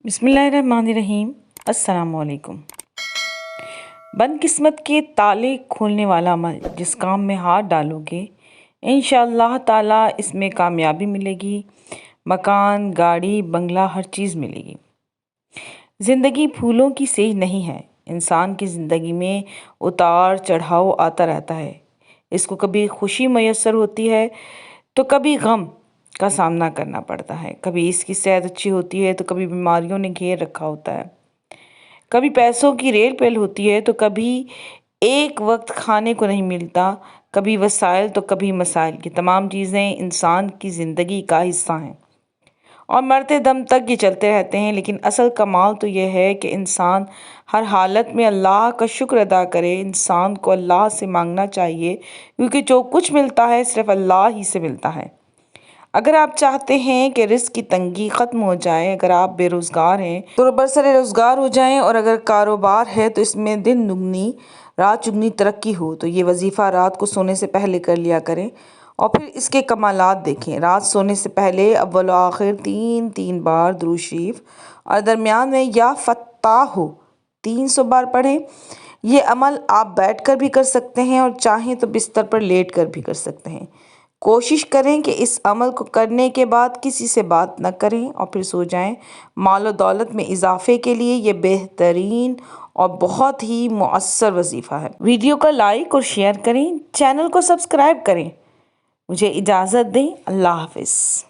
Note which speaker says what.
Speaker 1: बिस्मिल्लाहिर्रहमानिर्रहीम। अस्सलाम वालेकुम। बदकिस्मत के ताले खोलने वाला अमल, जिस काम में हाथ डालोगे इंशाअल्लाह ताला इसमें कामयाबी मिलेगी। मकान, गाड़ी, बंगला, हर चीज़ मिलेगी। ज़िंदगी फूलों की सेज नहीं है। इंसान की ज़िंदगी में उतार चढ़ाव आता रहता है। इसको कभी खुशी मैसर होती है तो कभी गम का सामना करना पड़ता है। कभी इसकी सेहत अच्छी होती है तो कभी बीमारियों ने घेर रखा होता है। कभी पैसों की रेल पेल होती है तो कभी एक वक्त खाने को नहीं मिलता। कभी वसाइल तो कभी मसाइल। की तमाम चीज़ें इंसान की ज़िंदगी का हिस्सा हैं और मरते दम तक ये चलते रहते हैं। लेकिन असल कमाल तो यह है कि इंसान हर हालत में अल्लाह का शुक्र अदा करे। इंसान को अल्लाह से मांगना चाहिए, क्योंकि जो कुछ मिलता है सिर्फ अल्लाह ही से मिलता है। अगर आप चाहते हैं कि रिस्क की तंगी ख़त्म हो जाए, अगर आप बेरोज़गार हैं तो बरसरे रोज़गार हो जाएं, और अगर कारोबार है तो इसमें दिन दुगनी रात चुगनी तरक्की हो, तो ये वजीफ़ा रात को सोने से पहले कर लिया करें और फिर इसके कमालात देखें। रात सोने से पहले अव्वल व आखिर 3 बार दुरूद शरीफ और दरमियान में या फत्ताह 300 बार पढ़ें। ये अमल आप बैठकर भी कर सकते हैं और चाहें तो बिस्तर पर लेट कर भी कर सकते हैं। कोशिश करें कि इस अमल को करने के बाद किसी से बात न करें और फिर सो जाएं। माल और दौलत में इजाफे के लिए ये बेहतरीन और बहुत ही मुअस्सर वजीफ़ा है। वीडियो को लाइक और शेयर करें, चैनल को सब्सक्राइब करें। मुझे इजाज़त दें। अल्लाह हाफ़िज़।